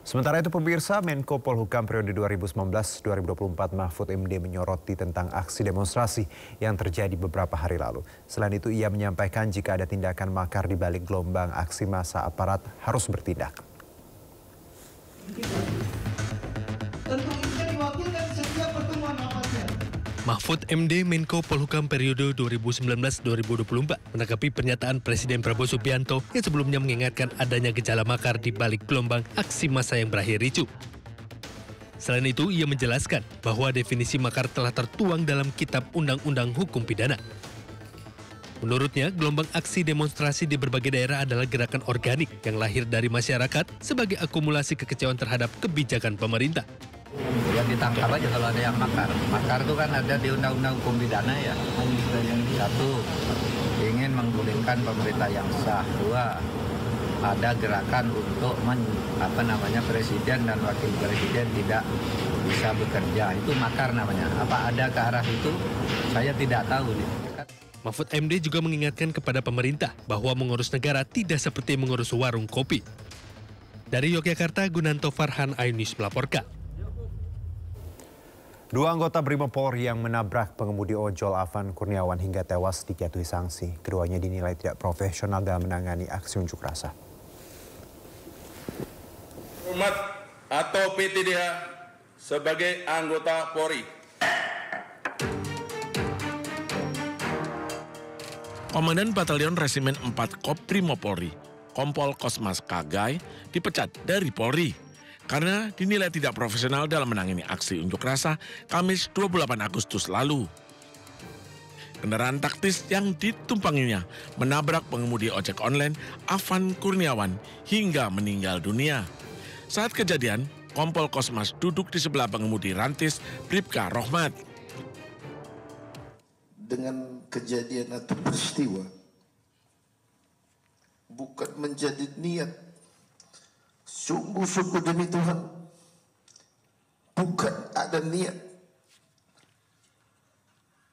Sementara itu pemirsa, Menko Polhukam periode 2019-2024 Mahfud MD menyoroti tentang aksi demonstrasi yang terjadi beberapa hari lalu. Selain itu ia menyampaikan jika ada tindakan makar di balik gelombang aksi massa, aparat harus bertindak. Mahfud MD Menko Polhukam periode 2019-2024 menanggapi pernyataan Presiden Prabowo Subianto yang sebelumnya mengingatkan adanya gejala makar di balik gelombang aksi massa yang berakhir ricuh. Selain itu, ia menjelaskan bahwa definisi makar telah tertuang dalam Kitab Undang-Undang Hukum Pidana. Menurutnya, gelombang aksi demonstrasi di berbagai daerah adalah gerakan organik yang lahir dari masyarakat sebagai akumulasi kekecewaan terhadap kebijakan pemerintah. Ya ditangkap aja kalau ada yang makar. Makar itu kan ada di Undang-Undang Hukum Pidana ya. Satu, ingin menggulingkan pemerintah yang sah. Dua, ada gerakan untuk presiden dan wakil presiden tidak bisa bekerja. Itu makar namanya. Apa ada ke arah itu? Saya tidak tahu. Mahfud MD juga mengingatkan kepada pemerintah bahwa mengurus negara tidak seperti mengurus warung kopi. Dari Yogyakarta, Gunanto Farhan Ayunis melaporkan. Dua anggota Brimopolri yang menabrak pengemudi ojol Afan Kurniawan hingga tewas dijatuhi sanksi. Keduanya dinilai tidak profesional dalam menangani aksi unjuk rasa. Hormat atau PTDH sebagai anggota Polri. Komandan Batalion Resimen 4 Koprimo Polri, Kompol Kosmas Kagai, dipecat dari Polri karena dinilai tidak profesional dalam menangani aksi unjuk rasa Kamis 28 Agustus lalu. Kendaraan taktis yang ditumpanginya menabrak pengemudi ojek online Afan Kurniawan hingga meninggal dunia. Saat kejadian, Kompol Kosmas duduk di sebelah pengemudi rantis Bribka Rohmat. Dengan kejadian atau peristiwa bukan menjadi niat, sungguh-sungguh demi Tuhan, bukan ada niat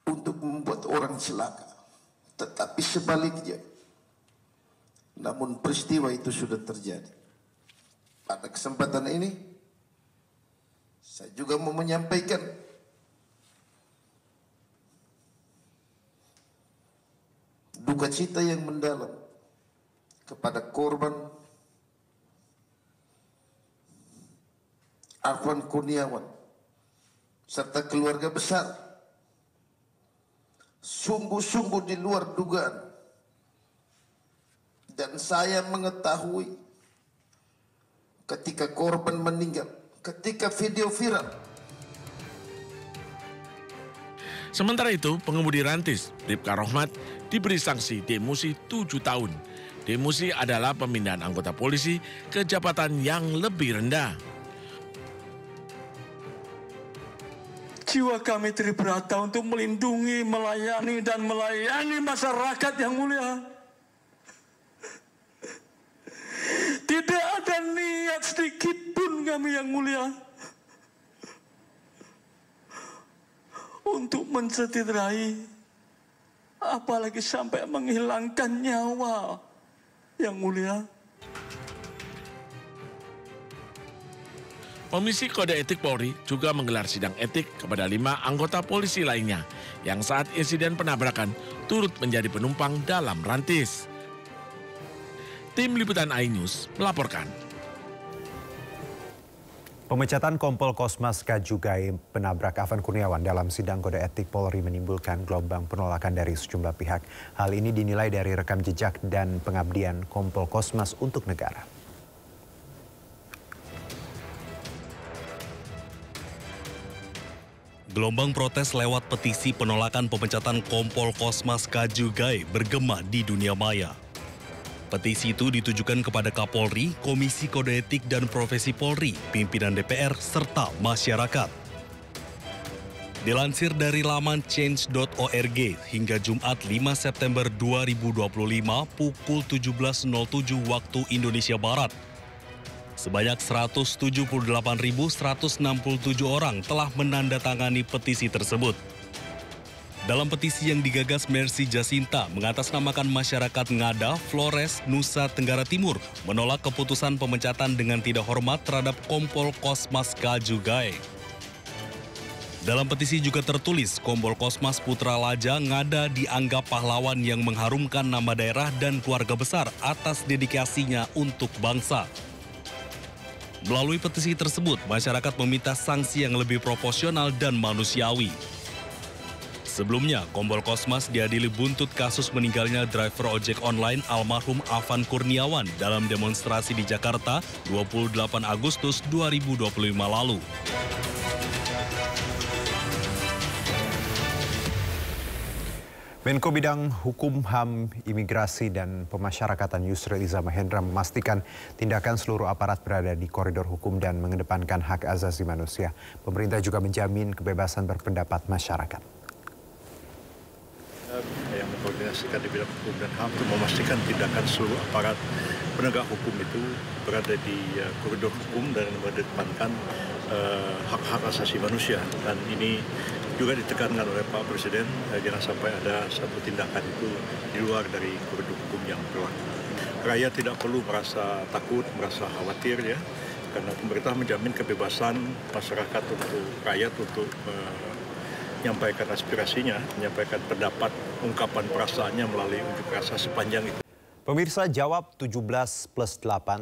untuk membuat orang celaka, tetapi sebaliknya. Namun peristiwa itu sudah terjadi. Pada kesempatan ini, saya juga mau menyampaikan duka cita yang mendalam kepada korban Afan Kurniawan serta keluarga besar. Sungguh-sungguh di luar dugaan, dan saya mengetahui ketika korban meninggal, ketika video viral. Sementara itu, pengemudi rantis Bribka Rohmat diberi sanksi demosi 7 tahun. Demosi adalah pemindahan anggota polisi ke jabatan yang lebih rendah. Jiwa kami tribrata untuk melindungi, melayani, dan melayani masyarakat yang mulia. Tidak ada niat sedikit pun kami yang mulia untuk mencederai, apalagi sampai menghilangkan nyawa yang mulia. Komisi Kode Etik Polri juga menggelar sidang etik kepada 5 anggota polisi lainnya yang saat insiden penabrakan turut menjadi penumpang dalam rantis. Tim Liputan iNews melaporkan. Pemecatan Kompol Kosmas Kajugai penabrak Afan Kurniawan dalam sidang kode etik Polri menimbulkan gelombang penolakan dari sejumlah pihak. Hal ini dinilai dari rekam jejak dan pengabdian Kompol Kosmas untuk negara. Gelombang protes lewat petisi penolakan pemecatan Kompol Kosmas Kajugai bergema di dunia maya. Petisi itu ditujukan kepada Kapolri, Komisi Kode Etik dan Profesi Polri, pimpinan DPR, serta masyarakat. Dilansir dari laman change.org hingga Jumat 5 September 2025 pukul 17.07 waktu Indonesia Barat, sebanyak 178.167 orang telah menandatangani petisi tersebut. Dalam petisi yang digagas Mercy Jacinta mengatasnamakan masyarakat Ngada, Flores, Nusa Tenggara Timur menolak keputusan pemecatan dengan tidak hormat terhadap Kompol Kosmas Kajugai. Dalam petisi juga tertulis, Kompol Kosmas Putra Laja Ngada dianggap pahlawan yang mengharumkan nama daerah dan keluarga besar atas dedikasinya untuk bangsa. Melalui petisi tersebut, masyarakat meminta sanksi yang lebih proporsional dan manusiawi. Sebelumnya, Kompol Kosmas diadili buntut kasus meninggalnya driver ojek online almarhum Afan Kurniawan dalam demonstrasi di Jakarta 28 Agustus 2025 lalu. Menko Bidang Hukum, HAM, Imigrasi, dan Pemasyarakatan Yusril Iza Mahendra memastikan tindakan seluruh aparat berada di koridor hukum dan mengedepankan hak asasi manusia. Pemerintah juga menjamin kebebasan berpendapat masyarakat. Yang mengkoordinasikan di bidang hukum dan HAM untuk memastikan tindakan seluruh aparat penegak hukum itu berada di koridor hukum dan mengedepankan hak-hak asasi manusia. Dan ini juga ditekankan oleh Pak Presiden, jangan sampai ada satu tindakan itu di luar dari koridor hukum yang berlaku. Rakyat tidak perlu merasa takut, merasa khawatir ya, karena pemerintah menjamin kebebasan masyarakat untuk rakyat untuk menyampaikan aspirasinya, menyampaikan pendapat, ungkapan perasaannya melalui unjuk rasa sepanjang itu. Pemirsa, jawab 17+8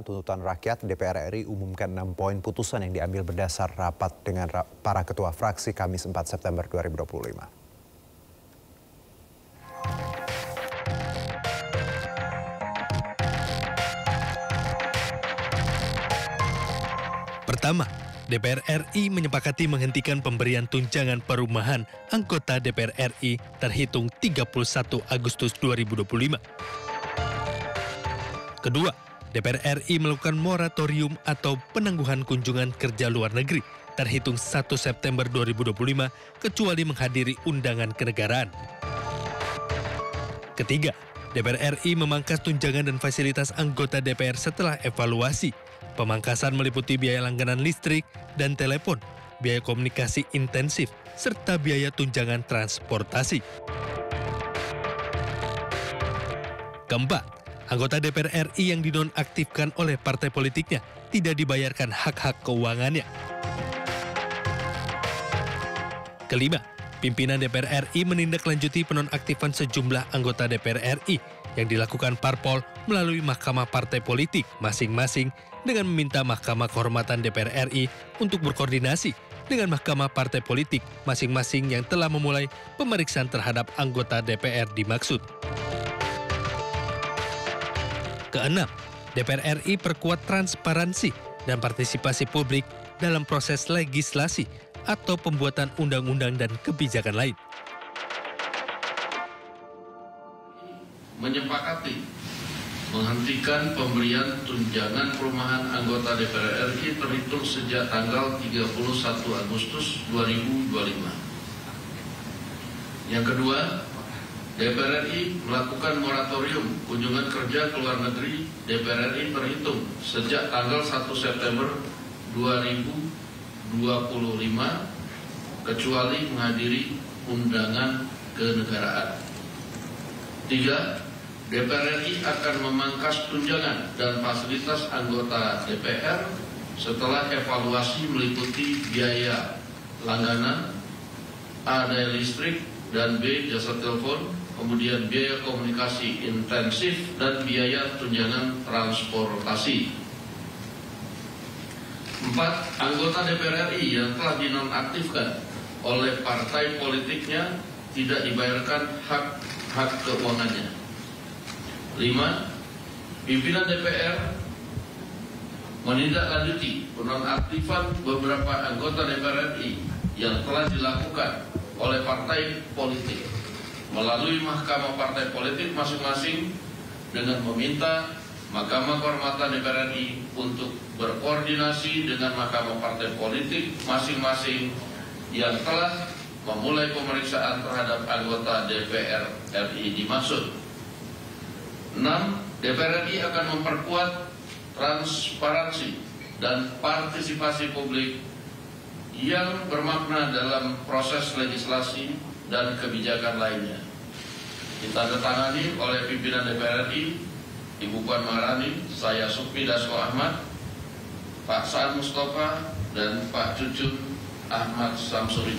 tuntutan rakyat. DPR RI umumkan 6 poin putusan yang diambil berdasar rapat dengan para ketua fraksi Kamis 4 September 2025. Pertama, DPR RI menyepakati menghentikan pemberian tunjangan perumahan anggota DPR RI terhitung 31 Agustus 2025. Kedua, DPR RI melakukan moratorium atau penangguhan kunjungan kerja luar negeri terhitung 1 September 2025 kecuali menghadiri undangan kenegaraan. Ketiga, DPR RI memangkas tunjangan dan fasilitas anggota DPR setelah evaluasi. Pemangkasan meliputi biaya langganan listrik dan telepon, biaya komunikasi intensif, serta biaya tunjangan transportasi. Keempat, anggota DPR RI yang dinonaktifkan oleh partai politiknya tidak dibayarkan hak-hak keuangannya. Kelima, pimpinan DPR RI menindaklanjuti penonaktifan sejumlah anggota DPR RI yang dilakukan parpol melalui Mahkamah Partai Politik masing-masing dengan meminta Mahkamah Kehormatan DPR RI untuk berkoordinasi dengan Mahkamah Partai Politik masing-masing yang telah memulai pemeriksaan terhadap anggota DPR dimaksud. Keenam, DPR RI perkuat transparansi dan partisipasi publik dalam proses legislasi atau pembuatan undang-undang dan kebijakan lain. Menyepakati menghentikan pemberian tunjangan perumahan anggota DPR RI terhitung sejak tanggal 31 Agustus 2025. Yang kedua, DPR RI melakukan moratorium kunjungan kerja ke luar negeri DPR RI terhitung sejak tanggal 1 September 2025 kecuali menghadiri undangan kenegaraan. 3. DPR RI akan memangkas tunjangan dan fasilitas anggota DPR setelah evaluasi meliputi biaya langganan, A. daya listrik, dan B. jasa telepon, kemudian biaya komunikasi intensif dan biaya tunjangan transportasi. 4. Anggota DPR RI yang telah dinonaktifkan oleh partai politiknya tidak dibayarkan hak keuangannya. 5. Pimpinan DPR menindaklanjuti penonaktifan beberapa anggota DPR RI yang telah dilakukan oleh partai politik melalui Mahkamah Partai Politik masing-masing dengan meminta Mahkamah Kehormatan DPR RI untuk berkoordinasi dengan Mahkamah Partai Politik masing-masing yang telah memulai pemeriksaan terhadap anggota DPR RI dimaksud. 6. DPR RI akan memperkuat transparansi dan partisipasi publik yang bermakna dalam proses legislasi dan kebijakan lainnya. Ditandatangani oleh pimpinan DPR RI, Ibu Puan Maharani, saya Supmi Dasko Ahmad, Pak Saan Mustafa, dan Pak Cucun Ahmad Samsuri.